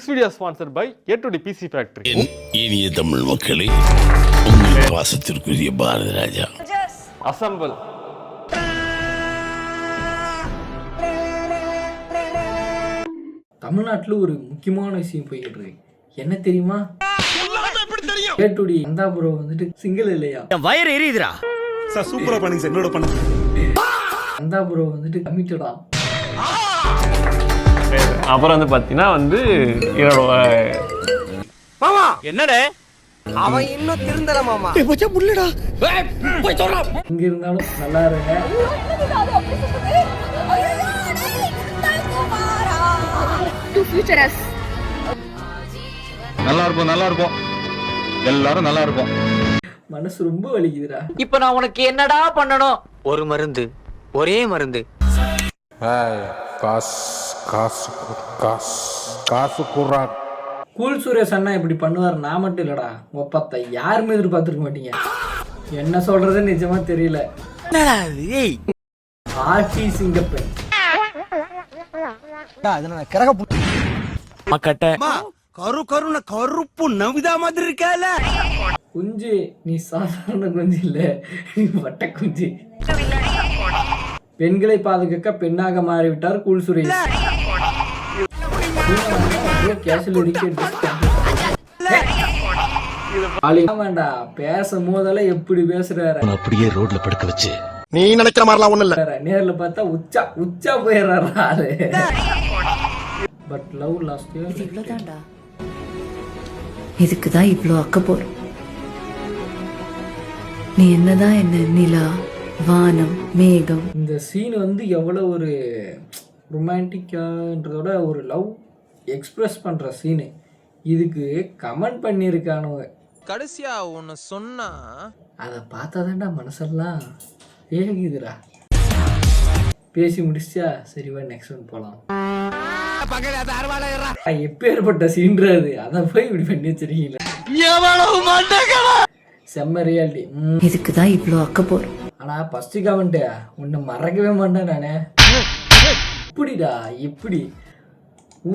Video sponsored by A2D PC Factory. இனிய தமிழ் மக்களே, உங்கள் பாசத்திற்குரிய பாரதி ராஜா. அசம்பிள். தமிழ்நாட்டுல ஒரு முக்கியமான விஷயம் போய்கிட்டு இருக்கு. என்ன தெரியுமா? A2D அந்த ப்ரோ வந்துட்டு சிங்கிள் இல்லையா? வயிறு எரியுதுடா. சார் சூப்பரா பண்ணீங்க சார், என்னோட பண்ணுங்க. அந்த ப்ரோ வந்துட்டு கமிட்டடா. அப்புறம் வந்து பாத்தீங்கன்னா வந்து மாமா என்னடே அவன் இன்னும் திருந்தல மாமா. புள்ளடா போய் சொல்றா. இங்க இருந்தாலும் நல்லா இருங்க. நல்லா இருப்போம் எல்லாரும் நல்லா இருப்போம். மனசு ரொம்ப வலிக்குதுடா. இப்ப நான் உனக்கு என்னடா பண்ணணும்? ஒரு மருந்து, ஒரே மருந்து. காசு குறா. கூல் சுரேஷ் அண்ணா இப்படி பண்ணுவார். நான் மட்டும் இல்லடா, ஒப்பத்த யாருமே எதிர்பார்த்துருக்க மாட்டீங்க. என்ன சொல்றது நிஜமா தெரியல. ஆர்டி சிங்கப்பெண் கருப்பு நவிதா மாதிரி இருக்கல. குஞ்சு, நீ சாதாரண குஞ்சு இல்ல, நீ வட்ட குஞ்சு. பெண்களை பாதுகாக்க பெண்ணாக மாறிவிட்டார் கூல் சுரேஷ். பேசும் போதெல்லாம் எப்படி பேசுறாரு, அப்படியே ரோட்ல படுக்க வச்சு நீ நினைக்கிற மாதிரிலாம் ஒண்ணு இல்ல. நேர்ல பார்த்தா உச்சா போயிடுறாரு ஆளு. பட் லவ் லாஸ்ட் இவ்வளவுதான்டா. இதுக்குதான் இவ்வளோ அக்கப்போர். நீ என்னதான் என்ன நிலா, வானம், மேகம். இந்த சீன் வந்து எவ்வளவு ஒரு ரொமான்டிக்கான்றதோட ஒரு லவ் எக்ஸ்பிரஸ் பண்ற சீனு. இதுக்கு கமெண்ட் பண்ணியிருக்கானுங்க. கடைசியா ஒன்னு சொன்னா அதை பார்த்தாதான்டா மனசெல்லாம் ஏகுதுடா. பேசி முடிச்சா சரிவா நெக்ஸ்ட் ஒன் போலாம். எப்பேற்பட்ட சீன்றது, அதை போய் இப்படி பண்ணி வச்சிருக்கீங்களா? செம்ம ரியாலிட்டி. இதுக்குதான் இவ்வளோ அக்கப்போர். ஆனா ஃபர்ஸ்ட் கமெண்ட் உன்னை மறக்கவே மாட்டேன் நானே. எப்படிடா, எப்படி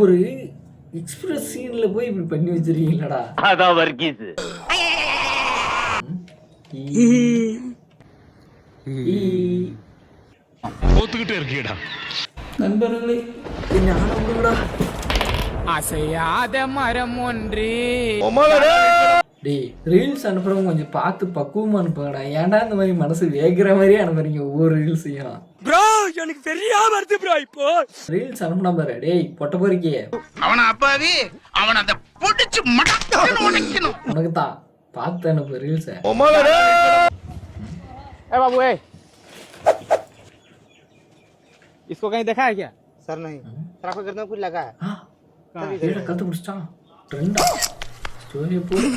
ஒரு எக்ஸ்பிரஸ் சீன்ல போய் இப்படி பண்ணி வச்சிருக்கீங்களடா? அதான் வர்க்கீஸ். ஓத்துக்கிட்டே இருக்கீடா நண்பர்களே, என்ன ஆனவங்களா அசையாத மரம் ஒன்று. டேய், ரீல்ஸ் அனுப்புறவங்க கொஞ்சம் பார்த்து பக்குவமா அனுப்புங்கடா. ஏன்டா இந்த மாதிரி மனசு வேகிற மாதிரியே அனுப்புறீங்க ஒவ்வொரு ரீல்ஸையும்? ப்ரோ எனக்கு தெரியாம வருது ப்ரோ. இப்போ ரீல்ஸ் அனுப்புனா பாரு. டேய் பொட்ட போறிக்கே, அவன அப்பாவி, அவன் அந்த பொடிச்சு மடக்கணும் உடைக்கணும். உனக்கு தான் பார்த்து அனுப்பு ரீல்ஸ். ए बाबू ए, इसको कहीं देखा है क्या? सर नहीं, ट्रैफिक करने कुछ लगा है. ஏடா கத்து பிடிச்சிட்டான். ட்ரெண்டா ஸ்டோரி போடு.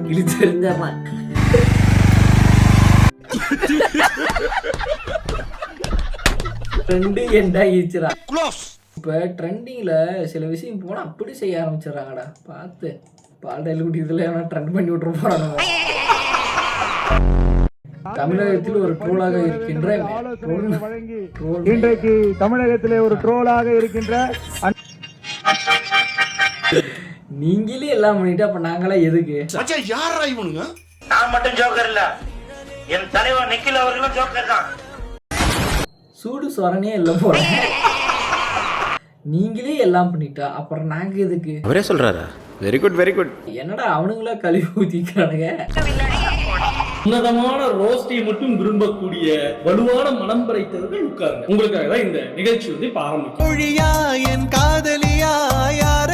கிழிச்செறிஞ்சான். ட்ரெண்டு எண்டா ஈச்சுரா. இப்ப ட்ரெண்டிங்ல சில விஷயம் போனா அப்படி செய்ய ஆரம்பிச்சிடறாங்கடா. பார்த்து பால்டைல குடிக்கிறதுல ட்ரெண்ட் பண்ணி விட்டுற போறானுங்க. தமிழகத்தில் ஒரு ட்ரோலாக இருக்கின்ற இன்றைக்கு தமிழகத்திலே ஒரு ட்ரோலாக இருக்கின்ற நீங்களே எல்லாம் பண்ணிட்டு அப்ப நாங்களா எதுக்கு? யாரா இவனுங்க? நான் மட்டும் ஜோக்கர் இல்ல, என் தலைவர் நிக்கில் அவர்களும் ஜோக்கர் தான். சூடு சொரனே இல்ல போல. நீங்களே எல்லாம் பண்ணிட்டா அப்புறம் நாங்க எதுக்கு? அவரே சொல்றாரா? Very good very good. என்னடா அவனுங்களா கழுவி ஊத்திக்கிறானுங்க. உன்னதமான ரோஸ்டை மட்டும் விரும்பக்கூடிய வலுவான மனம் படைத்தவர்கள் உட்காருங்க. உங்களுக்காக தான் இந்த நிகழ்ச்சி வந்து ஆரம்பிக்கும். என் காதலியா யார